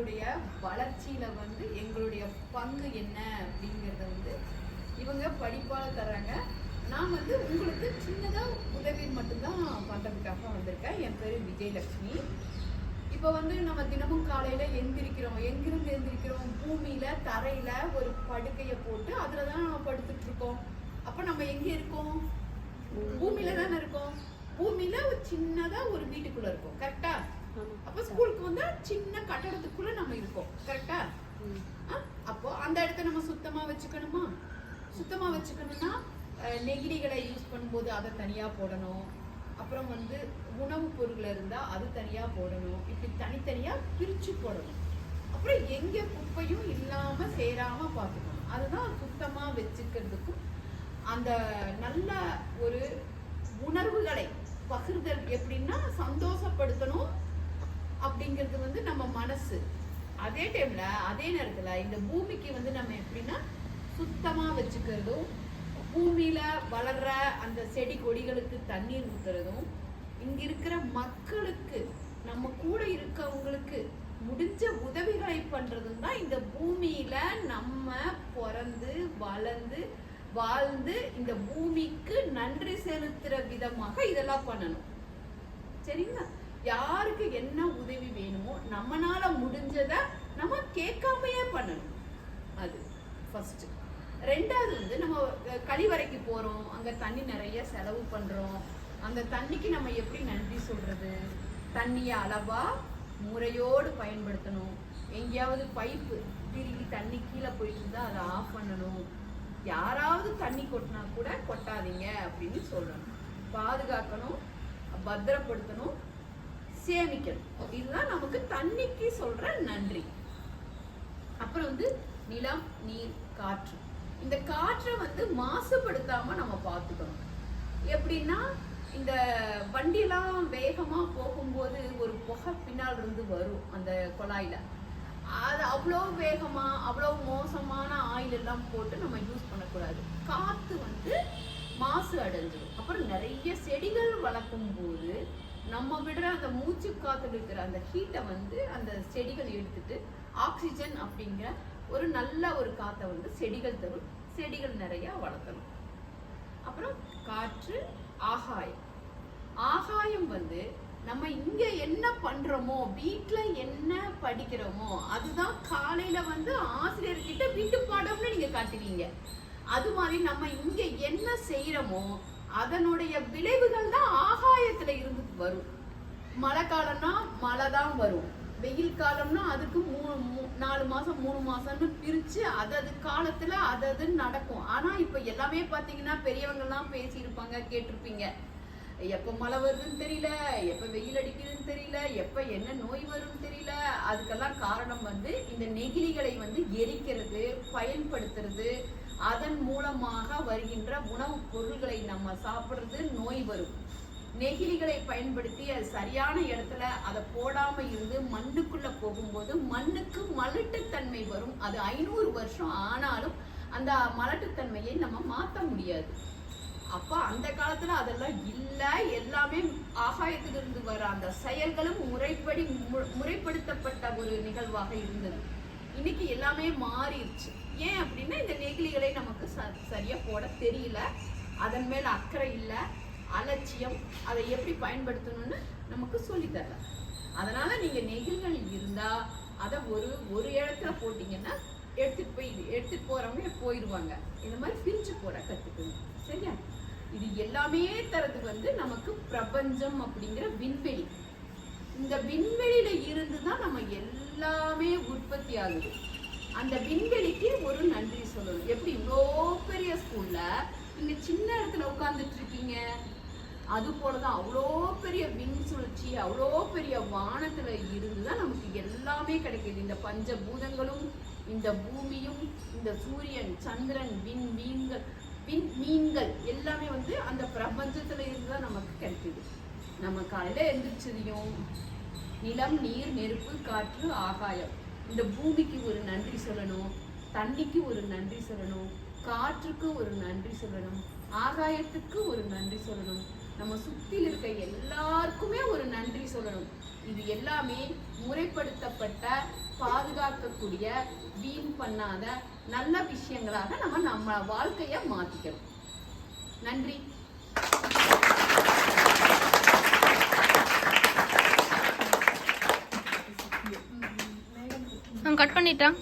உலகங்களுடைய வளர்ச்சியில வந்து எங்களுடைய பங்கு என்ன அப்படிங்கிறத வந்து இவங்க படிப்பால தர்றாங்க. நான் வந்து உங்களுக்கு சின்னதா உதவி மட்டும்தான் பண்றதுக்காக வந்திருக்கேன். என் பேரு விஜயலட்சுமி. இப்போ வந்து நம்ம தினமும் காலையில எந்திரிக்கிறோம். எங்கிருந்து எந்திரிக்கிறோம்? பூமியில தரையில ஒரு படுக்கையை போட்டு அதுலதான் நம்ம படுத்துட்டு இருக்கோம். அப்ப நம்ம எங்க இருக்கோம்? பூமியில தானே இருக்கோம். பூமியில ஒரு சின்னதா ஒரு வீட்டுக்குள்ள இருக்கோம். கரெக்டா? அப்ப ஸ்கூலுக்கு வந்து சின்ன கட்டடத்துக்குள்ள நம்ம இருக்கோம். கரெக்டா? அப்போ அந்த இடத்த நம்ம சுத்தமா வச்சுக்கணுமா? சுத்தமா வச்சுக்கணும்னா நெகிழிகளை யூஸ் பண்ணும்போது அதை தனியா போடணும். அப்புறம் வந்து உணவு பொருட்கள் இருந்தா அது தனியா போடணும். இப்படி தனித்தனியா பிரிச்சு போடணும். அப்புறம் எங்க குப்பையும் இல்லாம சேராம பார்த்துக்கணும். அதுதான் சுத்தமா வச்சுக்கிறதுக்கும் அந்த நல்ல ஒரு உணர்வுகளை பகிர்தல் எப்படின்னா சந்தோஷப்படுத்தணும் அப்படிங்கிறது வந்து நம்ம மனசு. அதே டைம்ல அதே நேரத்துல இந்த பூமிக்கு வந்து நம்ம எப்படின்னா சுத்தமா வச்சுக்கிறதும், பூமியில வளர்ற அந்த செடி கொடிகளுக்கு தண்ணீர் ஊத்துறதும், இங்க இருக்கிற மக்களுக்கு நம்ம கூட இருக்கவங்களுக்கு முடிஞ்ச உதவிகளை பண்றதும் தான் இந்த பூமியில நம்ம பிறந்து வளர்ந்து வாழ்ந்து இந்த பூமிக்கு நன்றி செலுத்துற விதமாக இதெல்லாம் பண்ணணும். சரிங்களா? யாருக்கு என்ன உதவி வேணுமோ நம்மனால முடிஞ்சதை நம்ம கேட்காமையே பண்ணணும். அது ஃபர்ஸ்ட். ரெண்டாவது வந்து நம்ம கழிவறைக்கு போறோம், அங்க தண்ணி நிறைய செலவு பண்றோம். அந்த தண்ணிக்கு நம்ம எப்படி நன்றி சொல்றது? தண்ணியை அளவா முறையோடு பயன்படுத்தணும். எங்கேயாவது பைப்பு திருகி தண்ணி கீழே போயிட்டு இருந்தா அதை ஆஃப் பண்ணணும். யாராவது தண்ணி கொட்டினா கூட கொட்டாதீங்க அப்படின்னு சொல்லணும். பாதுகாக்கணும், பத்திரப்படுத்தணும், சேமிக்கணும். இதுதான் நமக்கு தண்ணிக்கு சொல்ற நன்றி. அப்புறம் வந்து நிலம், நீர், காற்று. இந்த காற்றை வந்து மாசுபடுத்தாம நம்ம பார்த்துக்கணும். எப்படின்னா இந்த வண்டியெல்லாம் வேகமா போகும்போது ஒரு புகை பின்னால் இருந்து வரும் அந்த குழாயில. அது அவ்வளோ வேகமா அவ்வளோ மோசமான ஆயில் எல்லாம் போட்டு நம்ம யூஸ் பண்ணக்கூடாது. காத்து வந்து மாசு அடைஞ்சிடும். அப்புறம் நிறைய செடிகள் வளர்க்கும் போது நம்ம விடுற அந்த மூச்சு காத்துல இருக்கிற அந்த ஹீட்டை வந்து அந்த செடிகள் எடுத்துட்டு ஆக்சிஜன் அப்படிங்கிற ஒரு நல்ல ஒரு காத்தை வந்து செடிகள் தரும். செடிகள் நிறைய வளர்த்தணும். அப்புறம் காற்று, ஆகாயம். ஆகாயம் வந்து நம்ம இங்க என்ன பண்றோமோ, வீட்டுல என்ன படிக்கிறோமோ அதுதான் காலையில வந்து ஆசிரியர்கிட்ட வீட்டு பாடம்னு நீங்க காட்டுவீங்க. அது மாதிரி நம்ம இங்க என்ன செய்யறோமோ அதனுடைய விளைவுகள் தான் ஆகாயத்துல இருந்து வரும். மழை காலம்னா மழை தான் வரும். வெயில் காலம்னா அதுக்கு 4 மாசம் 3 மாசம்னு பிரிச்சு அது காலத்துல அது நடக்கும். ஆனா இப்ப எல்லாமே பாத்தீங்கன்னா பெரியவங்க எல்லாம் பேசி இருப்பாங்க, கேட்டிருப்பீங்க. எப்ப மழை வருதுன்னு தெரியல, எப்ப வெயில் அடிக்குதுன்னு தெரியல, எப்ப என்ன நோய் வரும்னு தெரியல. அதுக்கெல்லாம் காரணம் வந்து இந்த நெகிழிகளை வந்து எரிக்கிறது, பயன்படுத்துறது, அதன் மூலமாக வருகின்ற உணவுப் பொருள்களை நம்ம சாப்பிடுறது, நோய் வரும். நெகிழிகளை பயன்படுத்தி அது சரியான இடத்துல அதை போடாம இருந்து மண்ணுக்குள்ள போகும்போது மண்ணுக்கு மலட்டுத்தன்மை வரும். அது 500 வருஷம் ஆனாலும் அந்த மலட்டுத்தன்மையை நம்ம மாற்ற முடியாது. அப்ப அந்த காலத்துல அதெல்லாம் இல்ல. எல்லாமே ஆகாயத்திலிருந்து வர அந்த செயல்களும் முறைப்படுத்தப்பட்ட ஒரு நிகழ்வாக இருந்தது. இன்னைக்கு எல்லாமே மாறிடுச்சு. ஏன் அப்படின்னா இந்த நெகிழிகளை நமக்கு சரியா போட தெரியல, அதன் மேல அக்கறை இல்ல, அலட்சியம், அதை எப்படி பயன்படுத்தணும்னு நமக்கு சொல்லி தரல. அதனால நீங்க நெகிழிகள் இருந்தா அதை ஒரு இடத்துல போட்டீங்கன்னா எடுத்துட்டு போறவங்க போயிடுவாங்க. இந்த மாதிரி பிரிச்சு போட கத்துக்கணும். சரியா? இது எல்லாமே தரது வந்து நமக்கு பிரபஞ்சம் அப்படிங்கிற விண்வெளி. இந்த விண்வெளியில இருந்துதான் நம்ம எல்லாமே உற்பத்தி ஆகுது. அந்த விண்வெளிக்கு ஒரு நன்றி சொல்லணும். எப்படி இவ்வளோ பெரிய ஸ்கூல்ல நீங்க சின்ன இடத்துல உட்கார்ந்துட்டு இருக்கீங்க, அது போலதான் அவ்வளோ பெரிய விண் சுழற்சி, அவ்வளோ பெரிய வானத்துல இருந்துதான் நமக்கு எல்லாமே கிடைக்குது. இந்த பஞ்சபூதங்களும், இந்த பூமியும், இந்த சூரியன், சந்திரன், மீன்கள் எல்லாமே வந்து அந்த பிரபஞ்சத்துல இருந்துதான் நமக்கு கிடைக்குது. நம்ம காலையில எந்திரிச்சதையும் நிலம், நீர், நெருப்பு, காற்று, ஆகாயம், இந்த பூமிக்கு ஒரு நன்றி சொல்லணும், தண்ணிக்கு ஒரு நன்றி சொல்லணும், காற்றுக்கு ஒரு நன்றி சொல்லணும், ஆகாயத்துக்கு ஒரு நன்றி சொல்லணும், நம்ம சுற்றியில் இருக்க எல்லாருக்குமே ஒரு நன்றி சொல்லணும். இது எல்லாமே முறைப்படுத்தப்பட்ட, பாதுகாக்கக்கூடிய, வீண் பண்ணாத நல்ல விஷயங்களாக நம்ம வாழ்க்கையை மாற்றிக்கணும். நன்றி. கட் பண்ணிட்டான்.